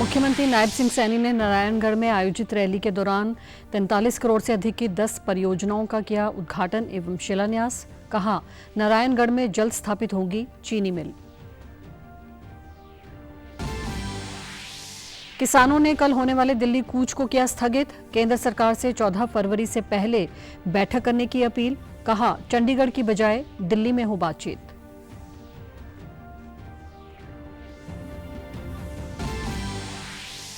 मुख्यमंत्री नायब सिंह सैनी ने नारायणगढ़ में आयोजित रैली के दौरान 43 करोड़ से अधिक की 10 परियोजनाओं का किया उद्घाटन एवं शिलान्यास। कहा, नारायणगढ़ में जल्द स्थापित होगी चीनी मिल। किसानों ने कल होने वाले दिल्ली कूच को किया स्थगित। केंद्र सरकार से 14 फरवरी से पहले बैठक करने की अपील। कहा, चंडीगढ़ की बजाय दिल्ली में हो बातचीत।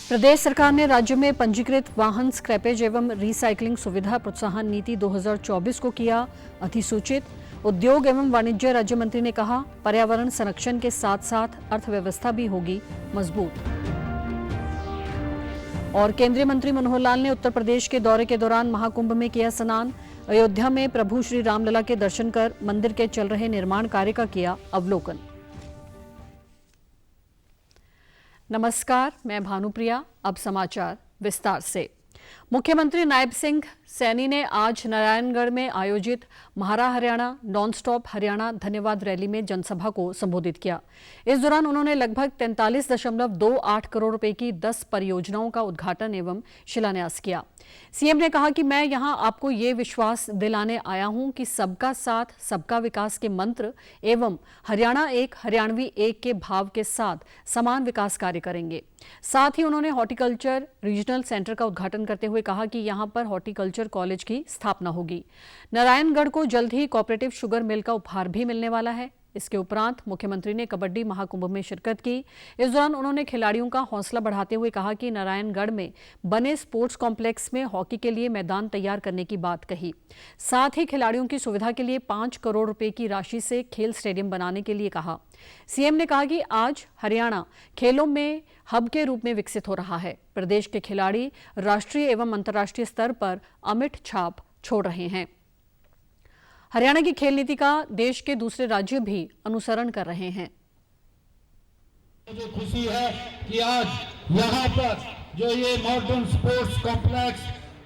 प्रदेश सरकार ने राज्य में पंजीकृत वाहन स्क्रैपेज एवं रिसाइकलिंग सुविधा प्रोत्साहन नीति 2024 को किया अधिसूचित। उद्योग एवं वाणिज्य राज्य मंत्री ने कहा, पर्यावरण संरक्षण के साथ साथ अर्थव्यवस्था भी होगी मजबूत। और केंद्रीय मंत्री मनोहर लाल ने उत्तर प्रदेश के दौरे के दौरान महाकुंभ में किया स्नान। अयोध्या में प्रभु श्री रामलला के दर्शन कर मंदिर के चल रहे निर्माण कार्य का किया अवलोकन। नमस्कार, मैं भानुप्रिया। अब समाचार विस्तार से। मुख्यमंत्री नायब सिंह सैनी ने आज नारायणगढ़ में आयोजित महारा हरियाणा नॉन स्टॉप हरियाणा धन्यवाद रैली में जनसभा को संबोधित किया। इस दौरान उन्होंने लगभग 43.28 करोड़ रुपए की 10 परियोजनाओं का उद्घाटन एवं शिलान्यास किया। सीएम ने कहा कि मैं यहां आपको ये विश्वास दिलाने आया हूं कि सबका साथ सबका विकास के मंत्र एवं हरियाणा एक हरियाणवी एक के भाव के साथ समान विकास कार्य करेंगे। साथ ही उन्होंने हॉर्टिकल्चर रीजनल सेंटर का उद्घाटन करते हुए कहा कि यहां पर हॉर्टिकल्चर कॉलेज की स्थापना होगी। नारायणगढ़ को जल्द ही कोऑपरेटिव शुगर मिल का उपहार भी मिलने वाला है। इसके उपरांत मुख्यमंत्री ने कबड्डी महाकुंभ में शिरकत की। इस दौरान उन्होंने खिलाड़ियों का हौसला बढ़ाते हुए कहा कि नारायणगढ़ में बने स्पोर्ट्स कॉम्प्लेक्स में हॉकी के लिए मैदान तैयार करने की बात कही। साथ ही खिलाड़ियों की सुविधा के लिए 5 करोड़ रुपए की राशि से खेल स्टेडियम बनाने के लिए कहा। सीएम ने कहा कि आज हरियाणा खेलों में हब के रूप में विकसित हो रहा है। प्रदेश के खिलाड़ी राष्ट्रीय एवं अंतर्राष्ट्रीय स्तर पर अमिट छाप छोड़ रहे हैं। हरियाणा की खेल नीति का देश के दूसरे राज्य भी अनुसरण कर रहे हैं। मुझे खुशी है कि आज यहाँ पर जो ये मॉडर्न स्पोर्ट्स कॉम्प्लेक्स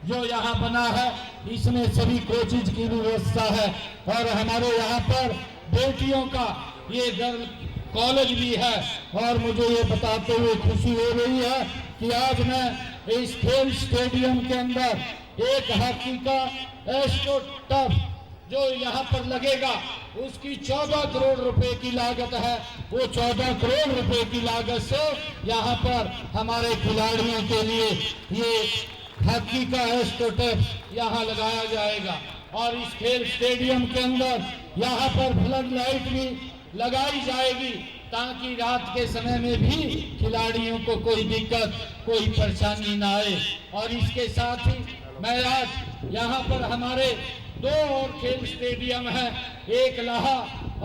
जो यहाँ बना है, इसमें सभी कोचिज की व्यवस्था है और हमारे यहाँ पर बेटियों का ये गर्ल कॉलेज भी है। और मुझे ये बताते हुए खुशी हो रही है कि आज मैं इस खेल स्टेडियम के अंदर एक हॉकी का एस्ट्रो टर्फ जो यहाँ पर लगेगा उसकी 14 करोड़ रुपए की लागत है। वो 14 करोड़ रुपए की लागत से यहाँ पर हमारे खिलाड़ियों के लिए ये हॉकी का एस्ट्रोटर्फ यहाँ लगाया जाएगा। और इस खेल स्टेडियम के अंदर यहाँ पर फ्लड लाइट भी लगाई जाएगी ताकि रात के समय में भी खिलाड़ियों को कोई दिक्कत कोई परेशानी ना आए। और इसके साथ ही मैं आज यहाँ पर हमारे 2 और खेल स्टेडियम है, एक लाहा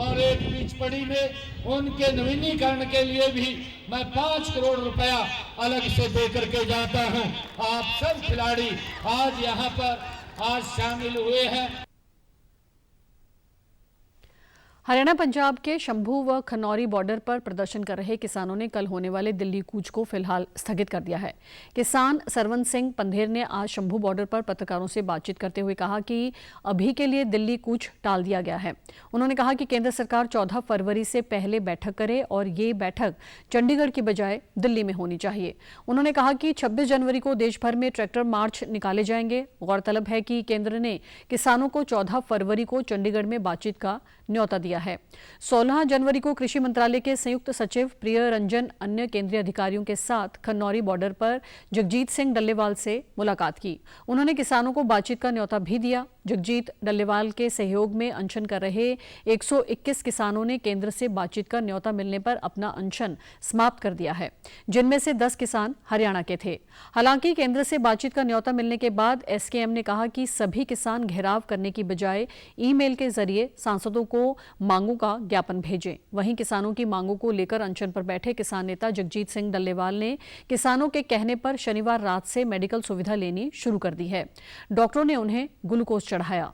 और एक पिचपड़ी में, उनके नवीनीकरण के लिए भी मैं 5 करोड़ रुपया अलग से दे करके जाता हूं। आप सब खिलाड़ी आज यहाँ पर आज शामिल हुए हैं। हरियाणा पंजाब के शंभू व खनौरी बॉर्डर पर प्रदर्शन कर रहे किसानों ने कल होने वाले दिल्ली कूच को फिलहाल स्थगित कर दिया है। किसान सरवन सिंह पंधेर ने आज शंभू बॉर्डर पर पत्रकारों से बातचीत करते हुए कहा कि अभी के लिए दिल्ली कूच टाल दिया गया है। उन्होंने कहा कि केंद्र सरकार 14 फरवरी से पहले बैठक करे और ये बैठक चंडीगढ़ की बजाय दिल्ली में होनी चाहिए। उन्होंने कहा कि 26 जनवरी को देश भर में ट्रैक्टर मार्च निकाले जाएंगे। गौरतलब है कि केंद्र ने किसानों को 14 फरवरी को चंडीगढ़ में बातचीत का न्योता दिया है। 16 जनवरी को कृषि मंत्रालय के संयुक्त सचिव प्रिय रंजन अन्य केंद्रीय अधिकारियों के साथ खनौरी बॉर्डर पर जगजीत सिंह डल्लेवाल से मुलाकात की। उन्होंने किसानों को बातचीत का न्योता भी दिया। जगजीत डल्लेवाल के सहयोग में अनशन कर रहे 121 किसानों ने केंद्र से बातचीत का न्योता मिलने पर अपना अनशन समाप्त कर दिया है, जिनमें से 10 किसान हरियाणा के थे। हालांकि केंद्र से बातचीत का न्योता मिलने के बाद एसकेएम ने कहा कि सभी किसान घेराव करने की बजाय ईमेल के जरिए सांसदों को मांगों का ज्ञापन भेजें। वहीं किसानों की मांगों को लेकर अनशन पर बैठे किसान नेता जगजीत सिंह डल्लेवाल ने किसानों के कहने पर शनिवार रात से मेडिकल सुविधा लेनी शुरू कर दी है। डॉक्टरों ने उन्हें ग्लूकोज चढ़ाया।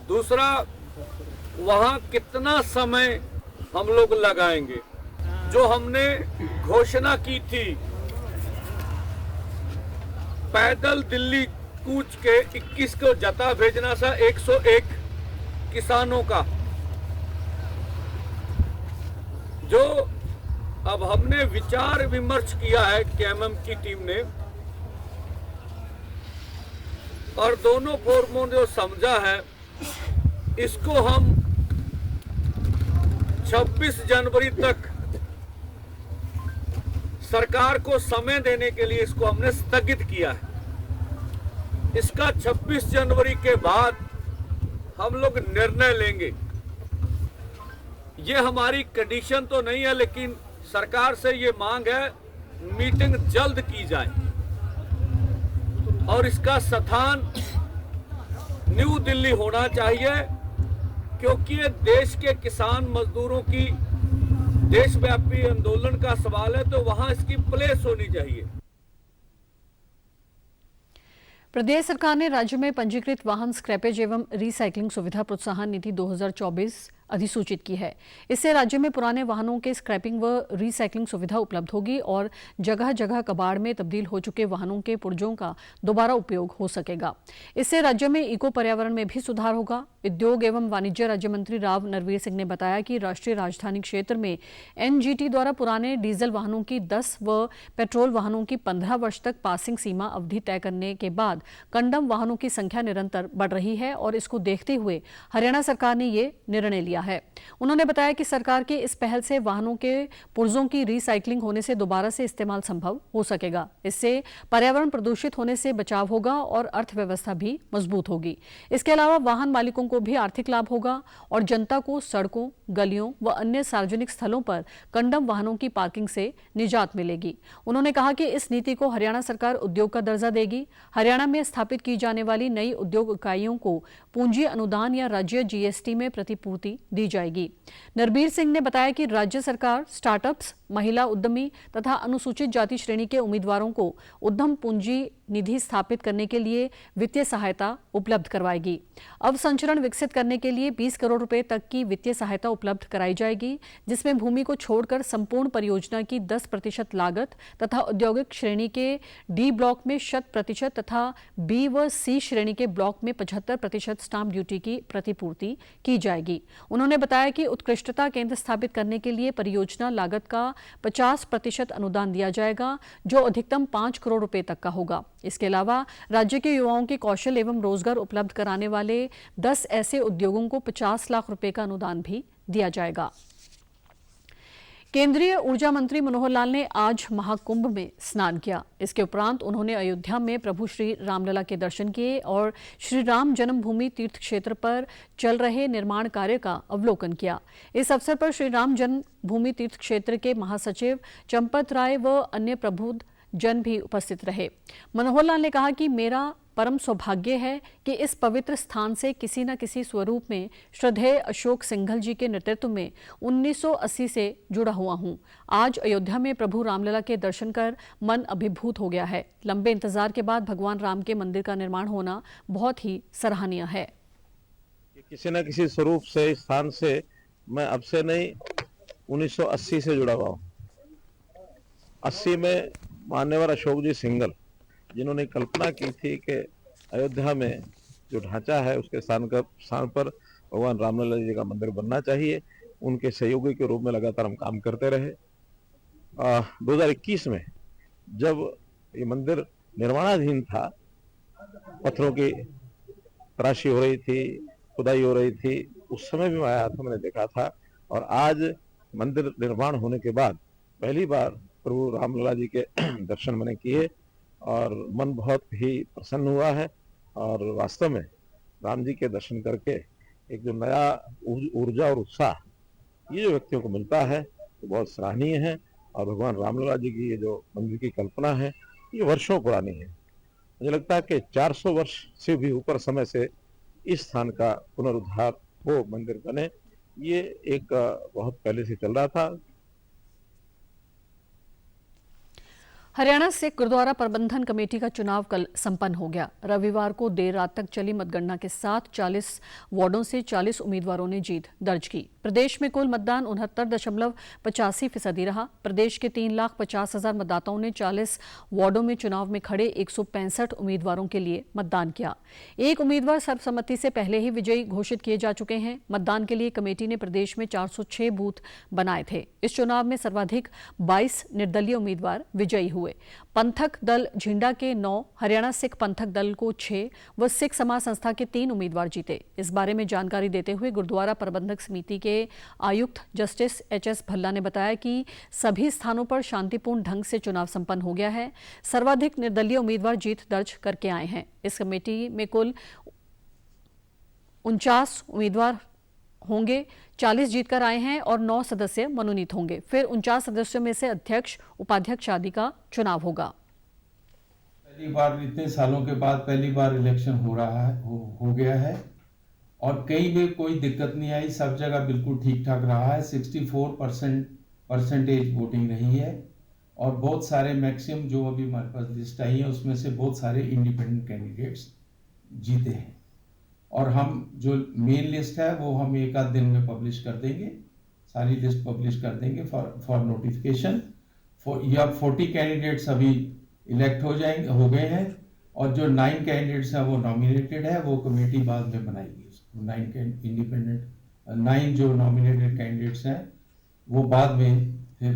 दूसरा, वहां कितना समय हम लोग लगाएंगे? जो हमने घोषणा की थी पैदल दिल्ली कूच के 21 को जता भेजना था 101 किसानों का, जो अब हमने विचार विमर्श किया है केएमएम की टीम ने, और दोनों फोरमों ने जो समझा है इसको हम 26 जनवरी तक सरकार को समय देने के लिए इसको हमने स्थगित किया है। इसका 26 जनवरी के बाद हम लोग निर्णय लेंगे। ये हमारी कंडीशन तो नहीं है, लेकिन सरकार से ये मांग है मीटिंग जल्द की जाए और इसका स्थान न्यू दिल्ली होना चाहिए, क्योंकि ये देश के किसान मजदूरों की देशव्यापी आंदोलन का सवाल है, तो वहां इसकी प्लेस होनी चाहिए। प्रदेश सरकार ने राज्य में पंजीकृत वाहन स्क्रैपेज एवं रिसाइकलिंग सुविधा प्रोत्साहन नीति 2024 अधिसूचित की है। इससे राज्य में पुराने वाहनों के स्क्रैपिंग व रिसाइकलिंग सुविधा उपलब्ध होगी और जगह जगह कबाड़ में तब्दील हो चुके वाहनों के पुर्जों का दोबारा उपयोग हो सकेगा। इससे राज्य में इको पर्यावरण में भी सुधार होगा। उद्योग एवं वाणिज्य राज्य मंत्री राव नरवीर सिंह ने बताया कि राष्ट्रीय राजधानी क्षेत्र में एनजीटी द्वारा पुराने डीजल वाहनों की 10 व पेट्रोल वाहनों की 15 वर्ष तक पासिंग सीमा अवधि तय करने के बाद कंडम वाहनों की संख्या निरंतर बढ़ रही है और इसको देखते हुए हरियाणा सरकार ने ये निर्णय लिया है। उन्होंने बताया कि सरकार के इस पहल से वाहनों के पुर्जों की रिसाइकलिंग होने से दोबारा से इस्तेमाल संभव हो सकेगा। इससे पर्यावरण प्रदूषित होने से बचाव होगा और अर्थव्यवस्था भी मजबूत होगी। इसके अलावा वाहन मालिकों को भी आर्थिक लाभ होगा और जनता को सड़कों, गलियों व अन्य सार्वजनिक स्थलों पर कंडम वाहनों की पार्किंग से निजात मिलेगी। उन्होंने कहा कि इस नीति को हरियाणा सरकार उद्योग का दर्जा देगी। हरियाणा में स्थापित की जाने वाली नई उद्योग इकाइयों को पूंजी अनुदान या राज्य जीएसटी में प्रतिपूर्ति दी जाएगी। नरबीर सिंह ने बताया कि राज्य सरकार स्टार्टअप्स, महिला उद्यमी तथा अनुसूचित जाति श्रेणी के उम्मीदवारों को उद्यम पूंजी निधि स्थापित करने के लिए वित्तीय सहायता उपलब्ध करवाएगी। अवसंरचना विकसित करने के लिए 20 करोड़ रुपए तक की वित्तीय सहायता उपलब्ध कराई जाएगी, जिसमें भूमि को छोड़कर संपूर्ण परियोजना की 10% लागत तथा औद्योगिक श्रेणी के डी ब्लॉक में 100% तथा बी व सी श्रेणी के ब्लॉक में 75% स्टाम्प ड्यूटी की प्रतिपूर्ति की जाएगी। उन्होंने बताया कि उत्कृष्टता केंद्र स्थापित करने के लिए परियोजना लागत का 50% अनुदान दिया जाएगा, जो अधिकतम 5 करोड़ रुपए तक का होगा। इसके अलावा राज्य के युवाओं के कौशल एवं रोजगार उपलब्ध कराने वाले 10 ऐसे उद्योगों को 50 लाख रुपए का अनुदान भी दिया जाएगा। केंद्रीय ऊर्जा मंत्री मनोहर लाल ने आज महाकुंभ में स्नान किया। इसके उपरांत उन्होंने अयोध्या में प्रभु श्री रामलला के दर्शन किए और श्री राम जन्मभूमि तीर्थ क्षेत्र पर चल रहे निर्माण कार्य का अवलोकन किया। इस अवसर पर श्री राम जन्मभूमि तीर्थ क्षेत्र के महासचिव चंपत राय व अन्य प्रबुद्ध जन भी उपस्थित रहे। मनोहर लाल ने कहा कि मेरा परम सौभाग्य है कि इस पवित्र स्थान से किसी न किसी स्वरूप में श्रद्धेय अशोक सिंघल जी के नेतृत्व में 1980 से जुड़ा हुआ हूं। आज अयोध्या में प्रभु रामलला के दर्शन कर मन अभिभूत हो गया है। लंबे इंतजार के बाद भगवान राम के मंदिर का निर्माण होना बहुत ही सराहनीय है। किसी न किसी स्वरूप से इस स्थान से मैं अब से नहीं 1980 से जुड़ा हुआ हूँ। 80 में मान्यवर अशोक जी सिंघल, जिन्होंने कल्पना की थी कि अयोध्या में जो ढांचा है उसके स्थान पर भगवान रामलला जी का मंदिर बनना चाहिए, उनके सहयोगी के रूप में लगातार हम काम करते रहे। 2021 में जब ये मंदिर निर्माणाधीन था, पत्थरों की तराशी हो रही थी, खुदाई हो रही थी, उस समय भी मैं आया था, मैंने देखा था। और आज मंदिर निर्माण होने के बाद पहली बार प्रभु रामलला जी के दर्शन मैंने किए और मन बहुत ही प्रसन्न हुआ है। और वास्तव में राम जी के दर्शन करके एक जो नया ऊर्जा और उत्साह ये जो व्यक्तियों को मिलता है तो बहुत सराहनीय है। और भगवान रामलला जी की ये जो मंदिर की कल्पना है ये वर्षों पुरानी है। मुझे लगता है कि 400 वर्ष से भी ऊपर समय से इस स्थान का पुनरुद्धार हो, मंदिर बने, ये एक बहुत पहले से चल रहा था। हरियाणा सिख गुरुद्वारा प्रबंधन कमेटी का चुनाव कल संपन्न हो गया। रविवार को देर रात तक चली मतगणना के साथ 40 वार्डों से 40 उम्मीदवारों ने जीत दर्ज की। प्रदेश में कुल मतदान 69.85% रहा। प्रदेश के 3,50,000 मतदाताओं ने 40 वार्डों में चुनाव में खड़े 165 उम्मीदवारों के लिए मतदान किया। एक उम्मीदवार सर्वसम्मति से पहले ही विजयी घोषित किए जा चुके हैं। मतदान के लिए कमेटी ने प्रदेश में 406 बूथ बनाए थे। इस चुनाव में सर्वाधिक 22 निर्दलीय उम्मीदवार विजयी हुए। पंथक दल झिंडा के 9, हरियाणा सिख पंथक दल को 6 व सिख समाज संस्था के 3 उम्मीदवार जीते। इस बारे में जानकारी देते हुए गुरुद्वारा प्रबंधक समिति के आयुक्त जस्टिस एच.एस. भल्ला ने बताया कि सभी स्थानों पर शांतिपूर्ण ढंग से चुनाव संपन्न हो गया है। सर्वाधिक निर्दलीय उम्मीदवार जीत दर्ज करके आए हैं। इस कमेटी में कुल 49 उम्मीदवार होंगे, 40 जीतकर आए हैं और 9 सदस्य मनोनीत होंगे। फिर 49 सदस्यों में से अध्यक्ष उपाध्यक्ष आदि का चुनाव होगा। पहली बार इतने सालों के बाद पहली बार इलेक्शन हो रहा है, हो गया है और कहीं भी कोई दिक्कत नहीं आई। सब जगह बिल्कुल ठीक ठाक रहा है। 64% वोटिंग रही है और बहुत सारे मैक्सिमम जो अभी हमारे पास लिस्ट आई है उसमें से बहुत सारे इंडिपेंडेंट कैंडिडेट्स जीते हैं। और हम जो मेन लिस्ट है वो हम एक आध दिन में पब्लिश कर देंगे। सारी लिस्ट पब्लिश कर देंगे फॉर नोटिफिकेशन। या 40 कैंडिडेट्स अभी इलेक्ट हो गए हैं और जो 9 कैंडिडेट्स हैं वो नॉमिनेटेड है। वो कमेटी बाद में बनाएगी उसको। 9 जो नॉमिनेटेड कैंडिडेट्स हैं वो बाद में फिर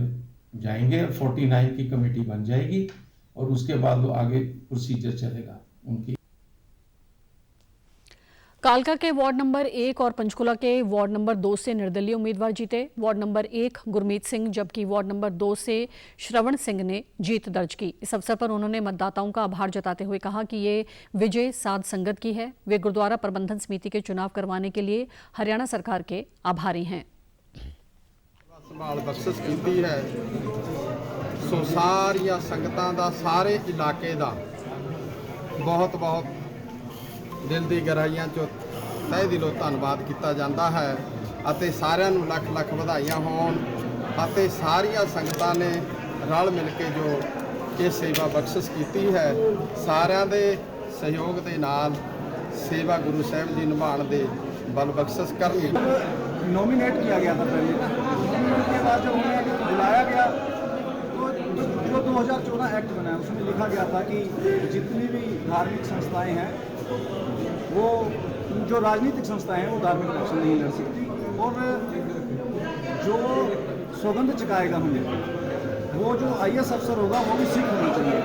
जाएंगे। 49 की कमेटी बन जाएगी और उसके बाद वो आगे प्रोसीजर चलेगा उनकी। कालका के वार्ड नंबर 1 और पंचकुला के वार्ड नंबर 2 से निर्दलीय उम्मीदवार जीते। वार्ड नंबर 1 गुरमीत सिंह जबकि वार्ड नंबर 2 से श्रवण सिंह ने जीत दर्ज की। इस अवसर पर उन्होंने मतदाताओं का आभार जताते हुए कहा कि ये विजय साध संगत की है। वे गुरुद्वारा प्रबंधन समिति के चुनाव करवाने के लिए हरियाणा सरकार के आभारी हैं। संभाल बख्शिश की है सो सारिया संगतां दा सारे इलाके दा बहुत बहुत दिल दी गहराइयां चो तहे दिलों धन्नवाद किया जाता है ਅਤੇ ਸਾਰਿਆਂ ਨੂੰ ਲੱਖ ਲੱਖ ਵਧਾਈਆਂ ਹੋਣ ਅਤੇ ਸਾਰੀਆਂ ਸੰਗਤਾਂ ਨੇ ਰਲ ਮਿਲ ਕੇ ਜੋ ਇਹ ਸੇਵਾ ਬਖਸ਼ਿਸ਼ ਕੀਤੀ ਹੈ ਸਾਰਿਆਂ ਦੇ ਸਹਿਯੋਗ ਦੇ ਨਾਲ सेवा गुरु साहब जी निभाने दे बल बख्शिश करनी। नॉमिनेट किया गया था पहले, नॉमिनेट के बाद जब उन्हें बुलाया गया तो जो 2014 एक्ट बना है उसमें लिखा गया था कि जितनी भी धार्मिक संस्थाएं हैं वो जो राजनीतिक संस्थाएं हैं वो धार्मिक इलेक्शन नहीं लड़ सकती और जो सौगंध चुकाएगा हमें वो जो IAS अफसर होगा वो भी सिख होना चाहिए।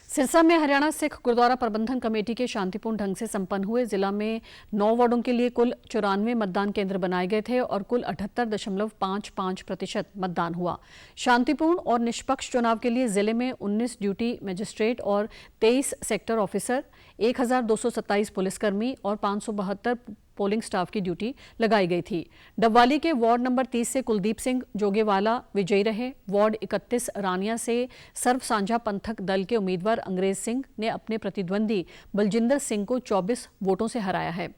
सिरसा में हरियाणा सिख गुरुद्वारा प्रबंधन कमेटी के शांतिपूर्ण ढंग से संपन्न हुए। जिला में 9 वार्डों के लिए कुल 94 मतदान केंद्र बनाए गए थे और कुल 78.55% मतदान हुआ। शांतिपूर्ण और निष्पक्ष चुनाव के लिए जिले में 19 ड्यूटी मजिस्ट्रेट और 23 सेक्टर ऑफिसर, 1227 पुलिसकर्मी और 572 पोलिंग स्टाफ की ड्यूटी लगाई गई थी। डबवाली के वार्ड नंबर 30 से कुलदीप सिंह जोगेवाला विजयी रहे। वार्ड 31 रानिया से सर्व साझा पंथक दल के उम्मीदवार अंग्रेज सिंह ने अपने प्रतिद्वंदी बलजिंदर सिंह को 24 वोटों से हराया है।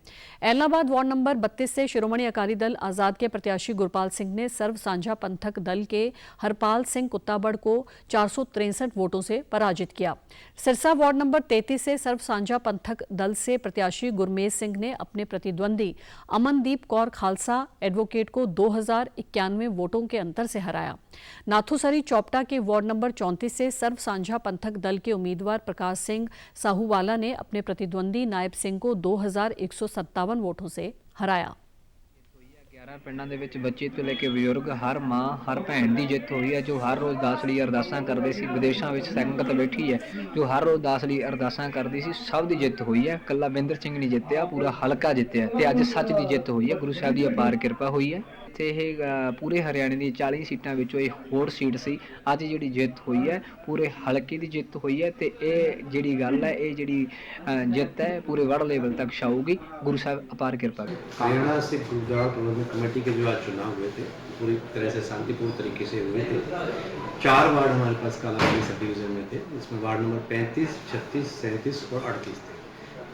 ऐलनाबाद वार्ड नंबर 32 से शिरोमणि अकाली दल आजाद के प्रत्याशी गुरपाल सिंह ने सर्व साझा पंथक दल के हरपाल सिंह कुत्ताबड़ को 463 वोटों से पराजित किया। सिरसा वार्ड नंबर 33 से सर्व साझा पंथक दल से प्रत्याशी गुरमेज सिंह ने अपने प्रतिद्वंदी अमनदीप कौर खालसा एडवोकेट को 2091 वोटों के अंतर से हराया। नाथूसरी चौपटा के वार्ड नंबर 34 से सर्व साझा पंथक दल के उम्मीदवार प्रकाश सिंह साहूवाला ने अपने प्रतिद्वंदी नायब सिंह को 2157 वोटों से हराया। 11 ਪਿੰਡਾਂ ਦੇ ਵਿੱਚ ਬੱਚੇ ਤੋਂ ਲੈ ਕੇ ਬਜ਼ੁਰਗ ਹਰ ਮਾਂ ਹਰ ਭੈਣ ਦੀ ਜਿੱਤ ਹੋਈ ਹੈ ਜੋ ਹਰ ਰੋਜ਼ ਦਾਸ ਲਈ ਅਰਦਾਸਾਂ ਕਰਦੇ ਸੀ। ਵਿਦੇਸ਼ਾਂ ਵਿੱਚ ਸੰਗਤ ਬੈਠੀ ਹੈ ਜੋ ਹਰ ਰੋਜ਼ ਦਾਸ ਲਈ ਅਰਦਾਸਾਂ ਕਰਦੀ ਸੀ। ਸਭ ਦੀ ਜਿੱਤ ਹੋਈ ਹੈ। ਕੱਲਾ ਬਿੰਦਰ ਸਿੰਘ ਨਹੀਂ ਜਿੱਤਿਆ, ਪੂਰਾ ਹਲਕਾ ਜਿੱਤਿਆ ਤੇ ਅੱਜ ਸੱਚ ਦੀ ਜਿੱਤ ਹੋਈ ਹੈ। ਗੁਰੂ ਸਾਹਿਬ ਦੀ ਅਪਾਰ ਕਿਰਪਾ ਹੋਈ ਹੈ ਤੇ ਇਹ ਪੂਰੇ ਹਰਿਆਣੇ ਦੀ 40 ਸੀਟਾਂ ਵਿੱਚੋਂ ਇਹ ਹੋਰ ਸੀਟ ਸੀ। ਅੱਜ ਜਿਹੜੀ ਜਿੱਤ ਹੋਈ ਹੈ ਪੂਰੇ ਹਲਕੇ ਦੀ ਜਿੱਤ ਹੋਈ ਹੈ ਤੇ ਇਹ ਜਿਹੜੀ ਗੱਲ ਹੈ ਇਹ ਜਿਹੜੀ ਜਿੱਤ ਹੈ पूरे वर्ल्ड लेवल तक छाऊगी। गुरु साहब अपार कृपा। हरियाणा सिख गुरुद्वारा प्रबंधन कमेटी के जो आज चुनाव हुए थे पूरी तरह से शांतिपूर्ण तरीके से हुए थे। 4 वार्ड हमारे पास कालावाली सब डिवीज़न में थे, इसमें वार्ड नंबर 35, 36, 37 और 38 थे।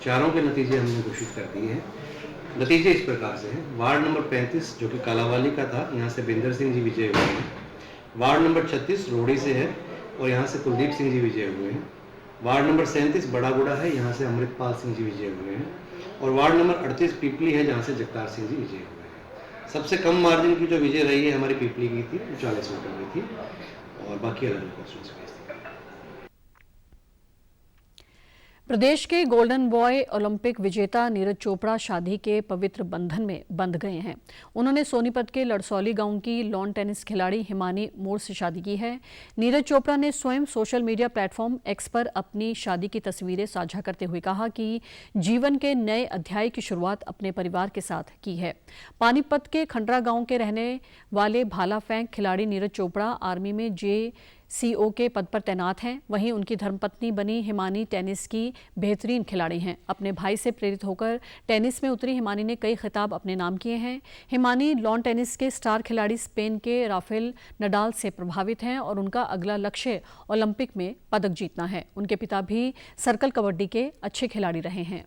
चारों के नतीजे हमने घोषित कर दिए हैं। नतीजे इस प्रकार से हैं। वार्ड नंबर 35 जो कि कालावाली का था, यहाँ से बिंदर सिंह जी विजय हुए हैं। वार्ड नंबर 36 रोड़ी से है और यहाँ से कुलदीप सिंह जी विजय हुए हैं। वार्ड नंबर 37 बड़ागुड़ा है, यहाँ से अमृतपाल सिंह जी विजय हुए हैं। और वार्ड नंबर 38 पीपली है, जहाँ से जगतार सिंह जी विजय हुए हैं। सबसे कम मार्जिन की जो विजय रही है हमारी पीपली की थी, 40 वोटों में थी, और बाकी अलग अलग कॉन्स्टिट्यूएंसी। प्रदेश के गोल्डन बॉय ओलंपिक विजेता नीरज चोपड़ा शादी के पवित्र बंधन में बंध गए हैं। उन्होंने सोनीपत के लड़सौली गांव की लॉन टेनिस खिलाड़ी हिमानी मोर से शादी की है। नीरज चोपड़ा ने स्वयं सोशल मीडिया प्लेटफॉर्म एक्स पर अपनी शादी की तस्वीरें साझा करते हुए कहा कि जीवन के नए अध्याय की शुरुआत अपने परिवार के साथ की है। पानीपत के खंडरा गांव के रहने वाले भाला फेंक खिलाड़ी नीरज चोपड़ा आर्मी में JCO के पद पर तैनात हैं। वहीं उनकी धर्मपत्नी बनी हिमानी टेनिस की बेहतरीन खिलाड़ी हैं। अपने भाई से प्रेरित होकर टेनिस में उतरी हिमानी ने कई खिताब अपने नाम किए हैं। हिमानी लॉन टेनिस के स्टार खिलाड़ी स्पेन के राफेल नडाल से प्रभावित हैं और उनका अगला लक्ष्य ओलंपिक में पदक जीतना है। उनके पिता भी सर्कल कबड्डी के अच्छे खिलाड़ी रहे हैं।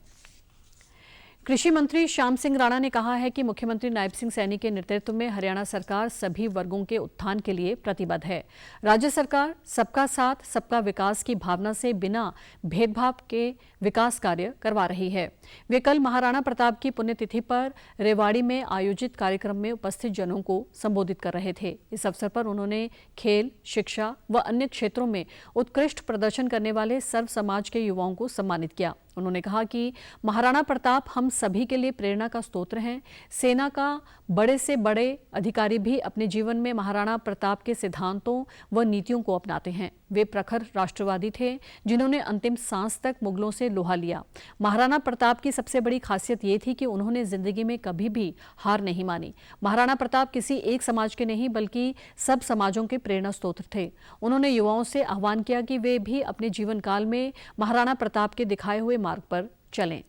कृषि मंत्री श्याम सिंह राणा ने कहा है कि मुख्यमंत्री नायब सिंह सैनी के नेतृत्व में हरियाणा सरकार सभी वर्गों के उत्थान के लिए प्रतिबद्ध है। राज्य सरकार सबका साथ सबका विकास की भावना से बिना भेदभाव के विकास कार्य करवा रही है। वे कल महाराणा प्रताप की पुण्यतिथि पर रेवाड़ी में आयोजित कार्यक्रम में उपस्थित जनों को संबोधित कर रहे थे। इस अवसर पर उन्होंने खेल, शिक्षा व अन्य क्षेत्रों में उत्कृष्ट प्रदर्शन करने वाले सर्व समाज के युवाओं को सम्मानित किया। उन्होंने कहा कि महाराणा प्रताप हम सभी के लिए प्रेरणा का स्रोत हैं। सेना का बड़े से बड़े अधिकारी भी अपने जीवन में महाराणा प्रताप के सिद्धांतों व नीतियों को अपनाते हैं। वे प्रखर राष्ट्रवादी थे जिन्होंने अंतिम सांस तक मुगलों से लोहा लिया। महाराणा प्रताप की सबसे बड़ी खासियत ये थी कि उन्होंने जिंदगी में कभी भी हार नहीं मानी। महाराणा प्रताप किसी एक समाज के नहीं बल्कि सब समाजों के प्रेरणा स्रोत थे। उन्होंने युवाओं से आह्वान किया कि वे भी अपने जीवन काल में महाराणा प्रताप के दिखाए हुए मार्ग पर चलें।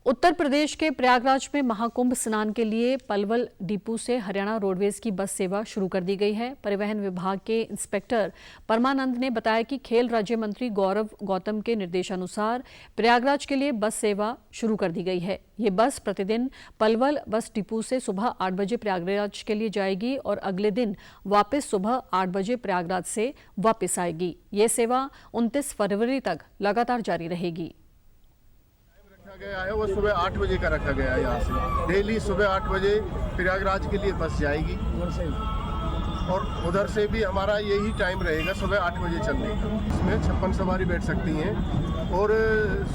उत्तर प्रदेश के प्रयागराज में महाकुंभ स्नान के लिए पलवल डिपो से हरियाणा रोडवेज की बस सेवा शुरू कर दी गई है। परिवहन विभाग के इंस्पेक्टर परमानंद ने बताया कि खेल राज्य मंत्री गौरव गौतम के निर्देशानुसार प्रयागराज के लिए बस सेवा शुरू कर दी गई है। ये बस प्रतिदिन पलवल बस डिपो से सुबह 8 बजे प्रयागराज के लिए जाएगी और अगले दिन वापस सुबह 8 बजे प्रयागराज से वापस आएगी। ये सेवा 29 फरवरी तक लगातार जारी रहेगी। गया है वो सुबह 8 बजे का रखा गया है। यहाँ से डेली सुबह 8 बजे प्रयागराज के लिए बस जाएगी और उधर से भी हमारा यही टाइम रहेगा सुबह 8 बजे चलने का। इसमें 56 सवारी बैठ सकती हैं और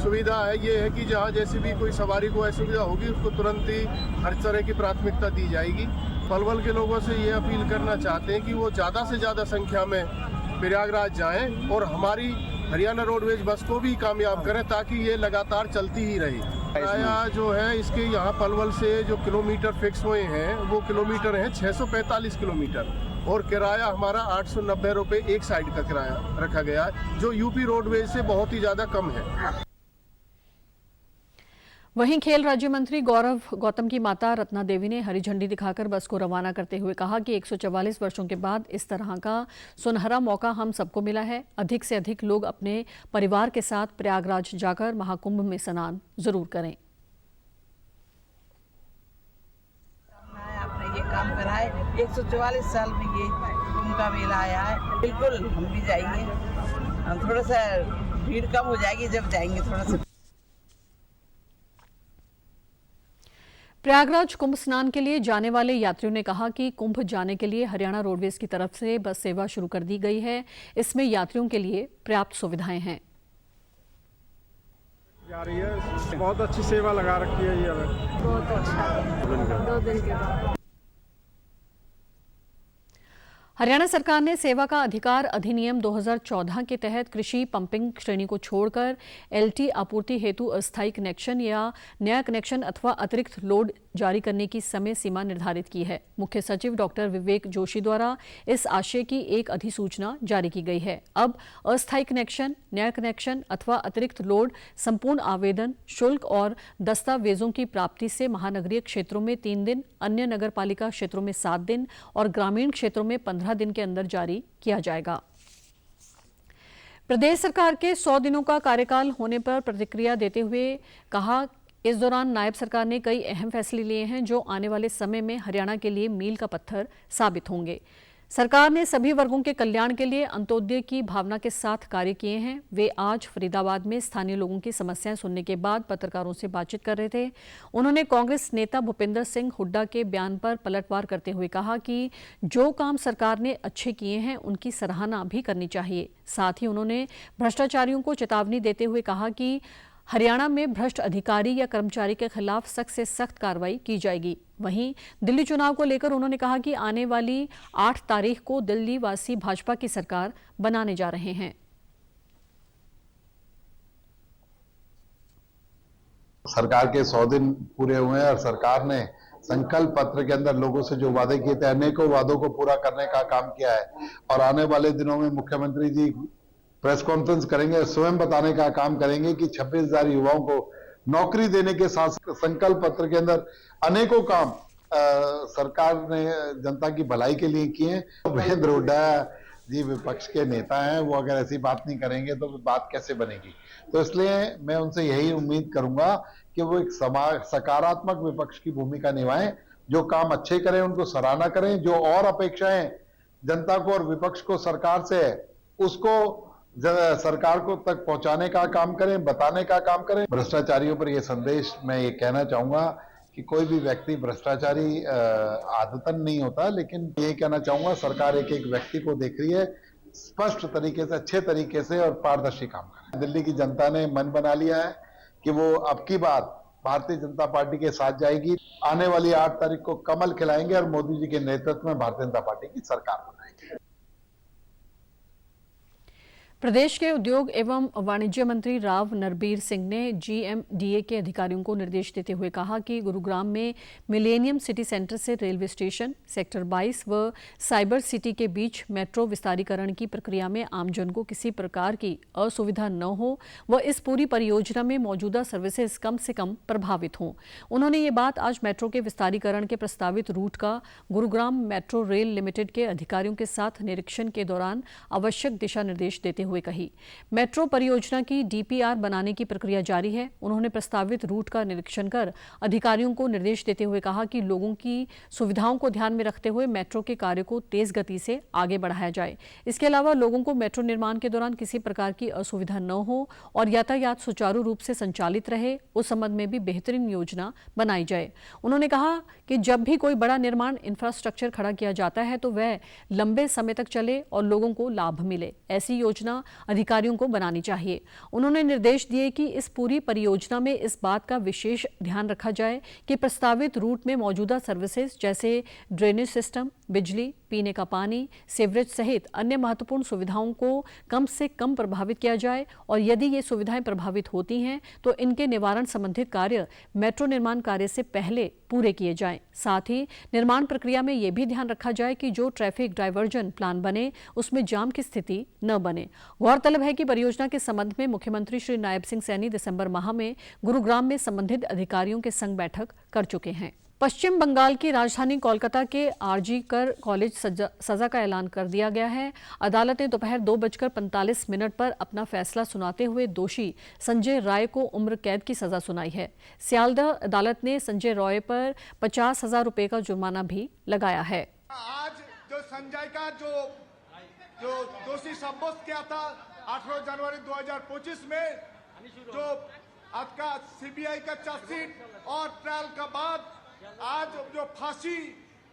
सुविधा है ये है कि जहाँ जैसे भी कोई सवारी को असुविधा होगी उसको तुरंत ही हर तरह की प्राथमिकता दी जाएगी। पलवल के लोगों से ये अपील करना चाहते हैं कि वो ज़्यादा से ज़्यादा संख्या में प्रयागराज जाएं और हमारी हरियाणा रोडवेज बस को भी कामयाब करें ताकि ये लगातार चलती ही रहे। किराया जो है इसके यहाँ पलवल से जो किलोमीटर फिक्स हुए हैं वो किलोमीटर हैं 645 किलोमीटर और किराया हमारा 890 रुपये एक साइड का किराया रखा गया है जो यूपी रोडवेज से बहुत ही ज़्यादा कम है। वहीं खेल राज्य मंत्री गौरव गौतम की माता रत्ना देवी ने हरी झंडी दिखाकर बस को रवाना करते हुए कहा कि 144 वर्षों के बाद इस तरह का सुनहरा मौका हम सबको मिला है। अधिक से अधिक लोग अपने परिवार के साथ प्रयागराज जाकर महाकुंभ में स्नान जरूर करें। आपने ये काम करा है, 144 साल में ये कुंभ का मेला आया है। बिल्कुल हम भी जाएंगे, थोड़ा सा भीड़ कम हो जाएगी जब जाएंगे थोड़ा सा। प्रयागराज कुंभ स्नान के लिए जाने वाले यात्रियों ने कहा कि कुंभ जाने के लिए हरियाणा रोडवेज की तरफ से बस सेवा शुरू कर दी गई है। इसमें यात्रियों के लिए पर्याप्त सुविधाएं हैं। जा रही है, बहुत अच्छी सेवा लगा रखी है ये बहुत अच्छा 2 दिन के बाद। हरियाणा सरकार ने सेवा का अधिकार अधिनियम 2014 के तहत कृषि पंपिंग श्रेणी को छोड़कर LT आपूर्ति हेतु अस्थायी कनेक्शन या नया कनेक्शन अथवा अतिरिक्त लोड जारी करने की समय सीमा निर्धारित की है। मुख्य सचिव डॉक्टर विवेक जोशी द्वारा इस आशय की एक अधिसूचना जारी की गई है। अब अस्थायी कनेक्शन, नया कनेक्शन अथवा अतिरिक्त लोड संपूर्ण आवेदन शुल्क और दस्तावेजों की प्राप्ति से महानगरीय क्षेत्रों में 3 दिन, अन्य नगरपालिका क्षेत्रों में 7 दिन और ग्रामीण क्षेत्रों में 15 दिन के अंदर जारी किया जाएगा। प्रदेश सरकार के 100 दिनों का कार्यकाल होने पर प्रतिक्रिया देते हुए कहा, इस दौरान नायब सरकार ने कई अहम फैसले लिए हैं जो आने वाले समय में हरियाणा के लिए मील का पत्थर साबित होंगे। सरकार ने सभी वर्गों के कल्याण के लिए अंत्योदय की भावना के साथ कार्य किए हैं। वे आज फरीदाबाद में स्थानीय लोगों की समस्याएं सुनने के बाद पत्रकारों से बातचीत कर रहे थे। उन्होंने कांग्रेस नेता भूपेंद्र सिंह हुड्डा के बयान पर पलटवार करते हुए कहा कि जो काम सरकार ने अच्छे किए हैं उनकी सराहना भी करनी चाहिए। साथ ही उन्होंने भ्रष्टाचारियों को चेतावनी देते हुए कहा कि हरियाणा में भ्रष्ट अधिकारी या कर्मचारी के खिलाफ सख्त से सख्त कार्रवाई की जाएगी। वहीं दिल्ली चुनाव को लेकर उन्होंने कहा कि आने वाली 8 तारीख को दिल्ली वासी भाजपा की सरकार बनाने जा रहे हैं। सरकार के 100 दिन पूरे हुए हैं और सरकार ने संकल्प पत्र के अंदर लोगों से जो वादे किए थे, अनेकों वादों को पूरा करने का काम किया है। और आने वाले दिनों में मुख्यमंत्री जी प्रेस कॉन्फ्रेंस करेंगे, स्वयं बताने का काम करेंगे कि 26,000 युवाओं को नौकरी देने के साथ संकल्प पत्र के अंदर अनेकों काम सरकार ने जनता की भलाई के लिए किए। भूपेंद्र हुड्डा जी विपक्ष के नेता हैं, वो अगर ऐसी बात नहीं करेंगे तो बात कैसे बनेगी। तो इसलिए मैं उनसे यही उम्मीद करूंगा कि वो एक सकारात्मक विपक्ष की भूमिका निभाएं, जो काम अच्छे करें उनको सराहना करें, जो और अपेक्षाएं जनता को और विपक्ष को सरकार से है उसको सरकार को तक पहुंचाने का काम करें, बताने का काम करें। भ्रष्टाचारियों पर यह संदेश मैं ये कहना चाहूंगा कि कोई भी व्यक्ति भ्रष्टाचारी आदतन नहीं होता, लेकिन ये कहना चाहूंगा सरकार एक एक व्यक्ति को देख रही है, स्पष्ट तरीके से, अच्छे तरीके से और पारदर्शी काम करें। दिल्ली की जनता ने मन बना लिया है कि वो अब की बार भारतीय जनता पार्टी के साथ जाएगी। आने वाली 8 तारीख को कमल खिलाएंगे और मोदी जी के नेतृत्व में भारतीय जनता पार्टी की सरकार बनाएंगे। प्रदेश के उद्योग एवं वाणिज्य मंत्री राव नरबीर सिंह ने GMDA के अधिकारियों को निर्देश देते हुए कहा कि गुरुग्राम में मिलेनियम सिटी सेंटर से रेलवे स्टेशन, सेक्टर 22 व साइबर सिटी के बीच मेट्रो विस्तारीकरण की प्रक्रिया में आमजन को किसी प्रकार की असुविधा न हो व इस पूरी परियोजना में मौजूदा सर्विसेज कम से कम प्रभावित हों। उन्होंने ये बात आज मेट्रो के विस्तारीकरण के प्रस्तावित रूट का गुरुग्राम मेट्रो रेल लिमिटेड के अधिकारियों के साथ निरीक्षण के दौरान आवश्यक दिशा निर्देश देते हुए कही। मेट्रो परियोजना की DPR बनाने की प्रक्रिया जारी है। उन्होंने प्रस्तावित रूट का निरीक्षण कर अधिकारियों को निर्देश देते हुए कहा कि लोगों की सुविधाओं को ध्यान में रखते हुए मेट्रो के कार्य को तेज गति से आगे बढ़ाया जाए। इसके अलावा लोगों को मेट्रो निर्माण के दौरान किसी प्रकार की असुविधा न हो और यातायात सुचारू रूप से संचालित रहे, उस संबंध में भी बेहतरीन योजना बनाई जाए। उन्होंने कहा कि जब भी कोई बड़ा निर्माण इंफ्रास्ट्रक्चर खड़ा किया जाता है तो वह लंबे समय तक चले और लोगों को लाभ मिले, ऐसी योजना अधिकारियों को बनानी चाहिए। उन्होंने निर्देश दिए कि इस पूरी परियोजना में इस बात का विशेष ध्यान रखा जाए कि प्रस्तावित रूट में मौजूदा सर्विसेज जैसे ड्रेनेज सिस्टम, बिजली, पीने का पानी, सीवरेज सहित अन्य महत्वपूर्ण सुविधाओं को कम से कम प्रभावित किया जाए और यदि ये सुविधाएं प्रभावित होती हैं तो इनके निवारण संबंधित कार्य मेट्रो निर्माण कार्य से पहले पूरे किए जाएं। साथ ही निर्माण प्रक्रिया में ये भी ध्यान रखा जाए कि जो ट्रैफिक डाइवर्जन प्लान बने उसमें जाम की स्थिति न बने। गौरतलब है कि परियोजना के संबंध में मुख्यमंत्री श्री नायब सिंह सैनी दिसंबर माह में गुरुग्राम में संबंधित अधिकारियों के संग बैठक कर चुके हैं। पश्चिम बंगाल की राजधानी कोलकाता के RG कर कॉलेज सजा का ऐलान कर दिया गया है। अदालत ने दोपहर 2:45 पर अपना फैसला सुनाते हुए दोषी संजय राय को उम्र कैद की सजा सुनाई है। सियालदह अदालत ने संजय राय पर 50,000 रुपए का जुर्माना भी लगाया है। आज जो संजय का जो दोषी साब्यस्त किया था 18 जनवरी 2025 में, जो आज का CBI का चार्जशीट और ट्रायल का बाद आज जो फांसी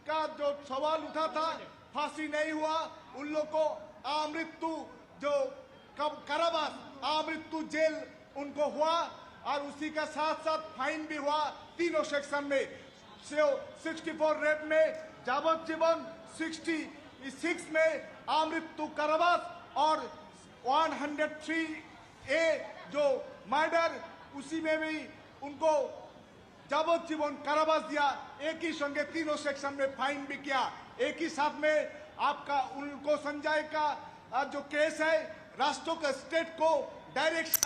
का जो सवाल उठा था, फांसी नहीं हुआ, उन लोग को आमृत्यु जो कारावास, आमृत्यु जेल उनको हुआ और उसी का साथ साथ फाइन भी हुआ। तीनों सेक्शन में 64 रेप में यावज्जीवन, 66 में आमृत्यु कारावास और 103A जो मर्डर, उसी में भी उनको यावज्जीवन कारावास दिया। एक ही संगे तीनों सेक्शन में फाइन भी किया। एक ही साथ में आपका उनको संजय का जो केस है, राष्ट्रों के स्टेट को डायरेक्ट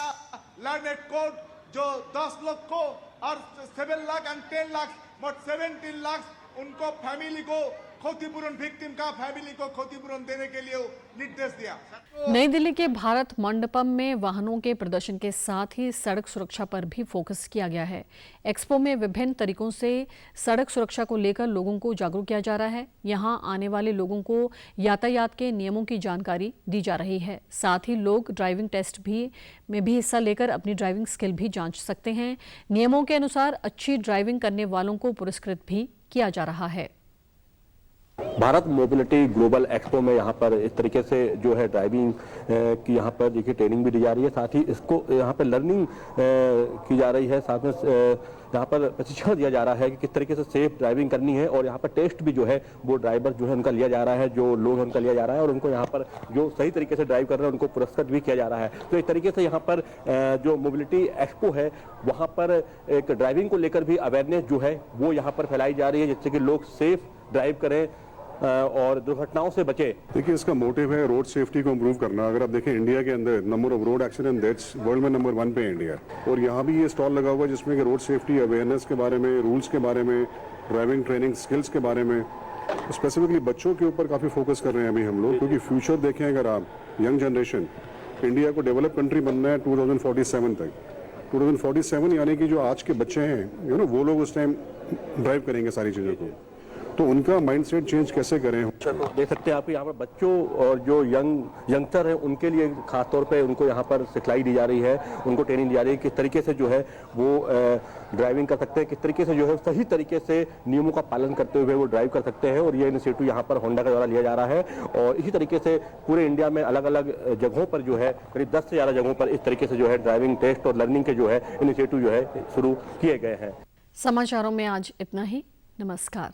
लर्नेड कोड जो 10 लाख को और 7 लाख और 10 लाख मोट 17 लाख उनको फैमिली को क्षतिपूरण विक्टिम का फैमिली को क्षतिपूरण देने के लिए निर्देश दिया। नई दिल्ली के भारत मंडपम में वाहनों के प्रदर्शन के साथ ही सड़क सुरक्षा पर भी फोकस किया गया है। एक्सपो में विभिन्न तरीकों से सड़क सुरक्षा को लेकर लोगों को जागरूक किया जा रहा है। यहां आने वाले लोगों को यातायात के नियमों की जानकारी दी जा रही है। साथ ही लोग ड्राइविंग टेस्ट में भी हिस्सा लेकर अपनी ड्राइविंग स्किल भी जांच सकते हैं। नियमों के अनुसार अच्छी ड्राइविंग करने वालों को पुरस्कृत भी किया जा रहा है। भारत मोबिलिटी ग्लोबल एक्सपो में यहाँ पर इस तरीके से जो है ड्राइविंग की यहाँ पर देखिए ट्रेनिंग भी दी जा रही है, साथ ही इसको यहाँ पर लर्निंग की जा रही है, साथ में यहाँ पर प्रशिक्षण दिया जा रहा है कि किस तरीके से सेफ ड्राइविंग करनी है। और यहाँ पर टेस्ट भी जो है वो ड्राइवर जो है उनका लिया जा रहा है, जो लोग हैं उनका लिया जा रहा है और उनको यहाँ पर जो सही तरीके से ड्राइव कर रहे हैं उनको पुरस्कृत भी किया जा रहा है। तो एक तरीके से यहाँ पर जो मोबिलिटी एक्सपो है वहाँ पर एक ड्राइविंग को लेकर भी अवेयरनेस जो है वो यहाँ पर फैलाई जा रही है, जिससे कि लोग सेफ ड्राइव करें और दुर्घटनाओं से बचे। देखिए इसका मोटिव है रोड सेफ्टी को इम्प्रूव करना। अगर आप देखें इंडिया के अंदर number of road accident deaths world में नंबर 1 पे इंडिया, और यहाँ भी ये स्टॉल लगा हुआ है जिसमें कि रोड सेफ्टी अवेयरनेस के बारे में, रूल्स के बारे में, ड्राइविंग ट्रेनिंग स्किल्स के बारे में, स्पेसिफिकली बच्चों के ऊपर काफ़ी फोकस कर रहे हैं अभी हम लोग, क्योंकि फ्यूचर देखें अगर आप यंग जनरेशन, इंडिया को डेवलप कंट्री बनना है 2047 तक। 2047 यानी कि जो आज के बच्चे हैं वो लोग उस टाइम ड्राइव करेंगे सारी चीज़ों को, तो उनका माइंडसेट चेंज कैसे करें। देख सकते हैं आप यहाँ पर बच्चों और जो यंगस्टर हैं उनके लिए खास तौर पे उनको यहाँ पर सिखलाई दी जा रही है, उनको ट्रेनिंग दी जा रही है किस तरीके से जो है वो ड्राइविंग कर सकते हैं, किस तरीके से जो है सही तरीके से नियमों का पालन करते हुए वो ड्राइव कर सकते हैं। और ये इनिशिएटिव यहाँ पर होंडा के द्वारा लिया जा रहा है और इसी तरीके से पूरे इंडिया में अलग अलग जगहों पर जो है करीब 10 से ज़्यादा जगहों पर इस तरीके से जो है ड्राइविंग टेस्ट और लर्निंग के जो है इनिशिएटिव जो है शुरू किए गए हैं। समाचारों में आज इतना ही। नमस्कार।